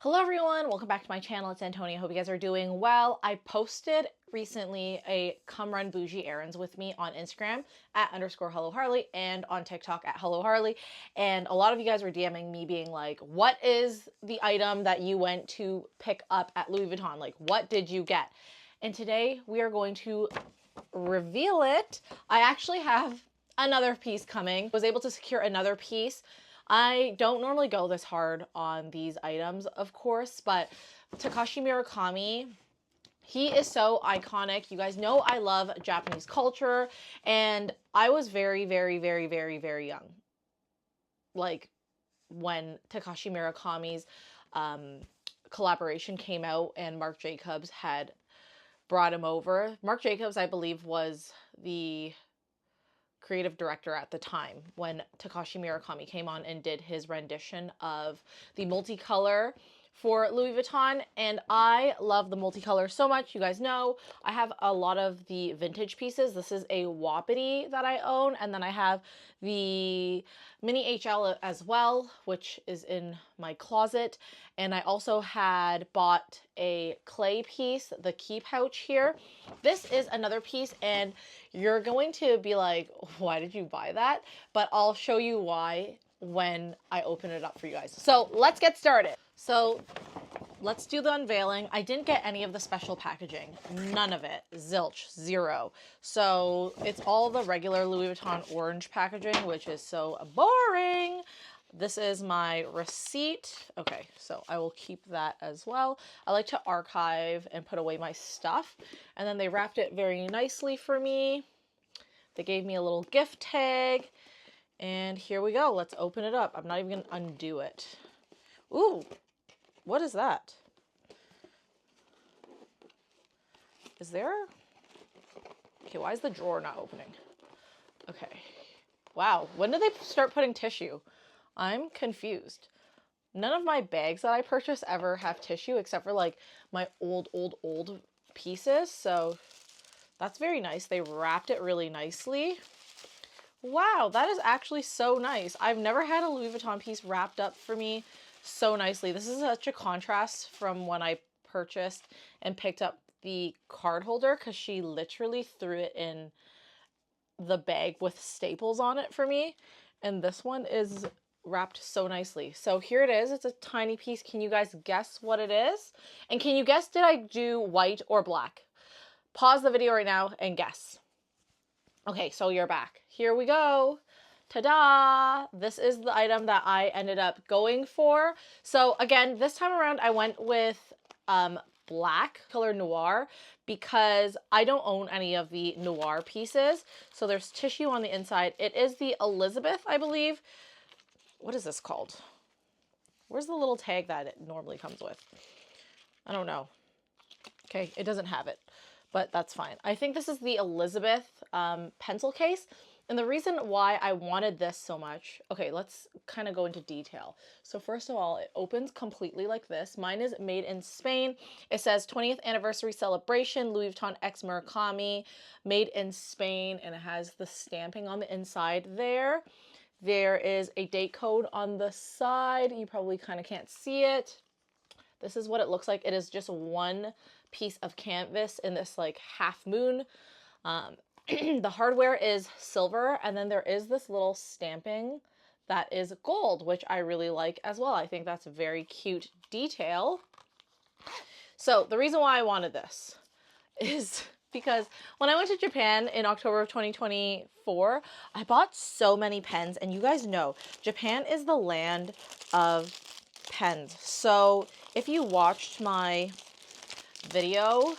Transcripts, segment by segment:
Hello everyone, welcome back to my channel. It's Antonia. Hope you guys are doing well. I posted recently a come run bougie errands with me on Instagram at _Hello Harley and on TikTok at Hello Harley. And a lot of you guys were DMing me being like, what is the item that you went to pick up at Louis Vuitton? Like, what did you get? And today we are going to reveal it. I actually have another piece coming. I was able to secure another piece. I don't normally go this hard on these items, of course, but Takashi Murakami, he is so iconic. You guys know I love Japanese culture, and I was very young. Like when Takashi Murakami's collaboration came out and Marc Jacobs had brought him over. Marc Jacobs, I believe, was the creative director at the time when Takashi Murakami came on and did his rendition of the multicolor for Louis Vuitton. And I love the multicolor so much. You guys know I have a lot of the vintage pieces. This is a Wapiti that I own, and then I have the mini HL as well, which is in my closet. And I also had bought a clay piece, the key pouch here. This is another piece, and you're going to be like, why did you buy that? But I'll show you why when I open it up for you guys. So let's get started. So let's do the unveiling. I didn't get any of the special packaging. None of it. Zilch. Zero. So it's all the regular Louis Vuitton orange packaging, which is so boring. This is my receipt. Okay, so I will keep that as well. I like to archive and put away my stuff. And then they wrapped it very nicely for me. They gave me a little gift tag. And here we go. Let's open it up. I'm not even going to undo it. Ooh, what is that? Is there? Okay, why is the drawer not opening? Okay. Wow, when did they start putting tissue? I'm confused. None of my bags that I purchase ever have tissue except for like my old pieces. So that's very nice. They wrapped it really nicely. Wow, that is actually so nice. I've never had a Louis Vuitton piece wrapped up for me so nicely. This is such a contrast from when I purchased and picked up the card holder, because she literally threw it in the bag with staples on it for me. And this one is wrapped so nicely. So here it is. It's a tiny piece. Can you guys guess what it is? And can you guess, did I do white or black? Pause the video right now and guess. Okay, so you're back. Here we go. Ta-da! This is the item that I ended up going for. So again, this time around I went with black color noir because I don't own any of the noir pieces. So there's tissue on the inside. It is the Elizabeth, I believe. What is this called? Where's the little tag that it normally comes with? I don't know. Okay, it doesn't have it, but that's fine. I think this is the Elizabeth pencil case. And the reason why I wanted this so much, okay, let's kind of go into detail. So first of all, it opens completely like this. Mine is made in Spain. It says 20th anniversary celebration, Louis Vuitton X Murakami, made in Spain, and it has the stamping on the inside there. There is a date code on the side. You probably kind of can't see it. This is what it looks like. It is just one piece of canvas in this like half moon. The hardware is silver, and then there is this little stamping that is gold, which I really like as well. I think that's a very cute detail. So the reason why I wanted this is because when I went to Japan in October of 2024, I bought so many pens, and you guys know Japan is the land of pens. So if you watched my video,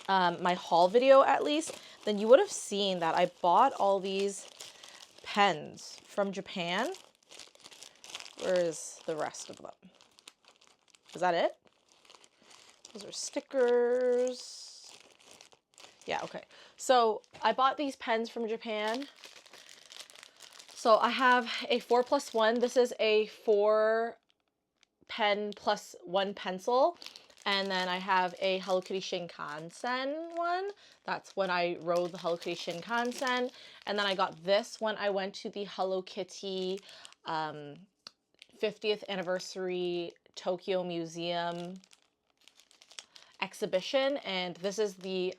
my haul video at least, then you would have seen that I bought all these pens from Japan. Where is the rest of them? Is that it? Those are stickers. Yeah, okay. So I bought these pens from Japan. So I have a 4+1. This is a 4 pen plus 1 pencil. And then I have a Hello Kitty Shinkansen one. That's when I rode the Hello Kitty Shinkansen. And then I got this when I went to the Hello Kitty 50th anniversary Tokyo Museum exhibition, and this is the,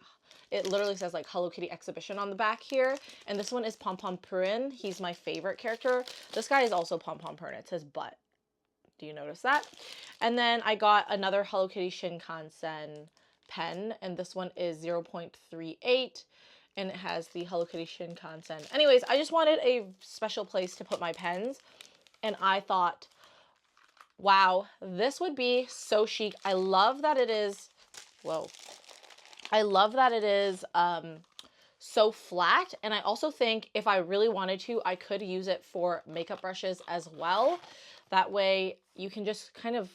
it literally says like Hello Kitty exhibition on the back here, and this one is Pom Pom Purin. He's my favorite character. This guy is also Pom Pom Purin. It says butt. Do you notice that? And then I got another Hello Kitty Shinkansen pen, and this one is 0.38, and it has the Hello Kitty Shinkansen. Anyways, I just wanted a special place to put my pens, and I thought, wow, this would be so chic. I love that it is, whoa. I love that it is so flat, and I also think if I really wanted to, I could use it for makeup brushes as well. That way you can just kind of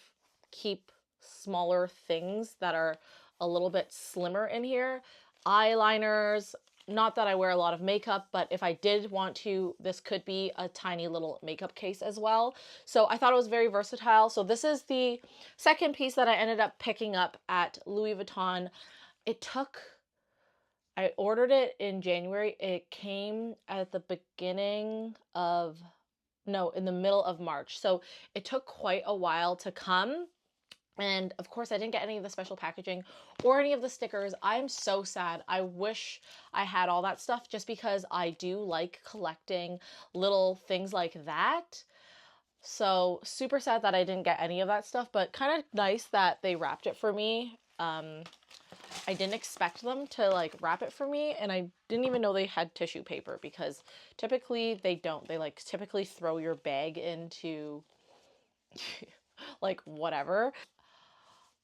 keep smaller things that are a little bit slimmer in here. Eyeliners, not that I wear a lot of makeup, but if I did want to, this could be a tiny little makeup case as well. So I thought it was very versatile. So this is the second piece that I ended up picking up at Louis Vuitton. It took, I ordered it in January. It came at the beginning of, no, in the middle of March. So it took quite a while to come. And of course I didn't get any of the special packaging or any of the stickers. I'm so sad. I wish I had all that stuff just because I do like collecting little things like that. So super sad that I didn't get any of that stuff, but kind of nice that they wrapped it for me. I didn't expect them to like wrap it for me, and I didn't even know they had tissue paper because typically they don't. They like typically throw your bag into like whatever.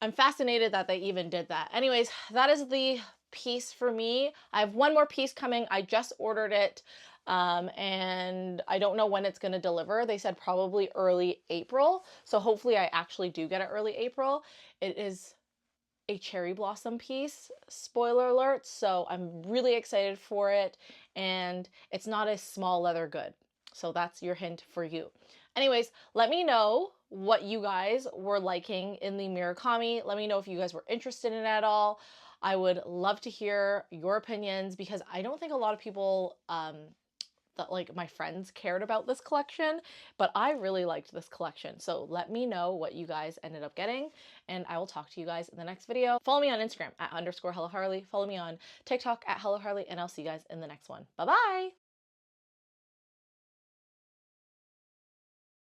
I'm fascinated that they even did that. Anyways, that is the piece for me. I have one more piece coming. I just ordered it, and I don't know when it's going to deliver. They said probably early April. So hopefully I actually do get it early April. It is a cherry blossom piece, spoiler alert. So I'm really excited for it, and it's not a small leather good. So that's your hint for you. Anyways, let me know what you guys were liking in the Murakami. Let me know if you guys were interested in it at all. I would love to hear your opinions because I don't think a lot of people that like my friends cared about this collection, but I really liked this collection. So let me know what you guys ended up getting, and I will talk to you guys in the next video. Follow me on Instagram at _HelloHarley. Follow me on TikTok at HelloHarley, and I'll see you guys in the next one. Bye-bye!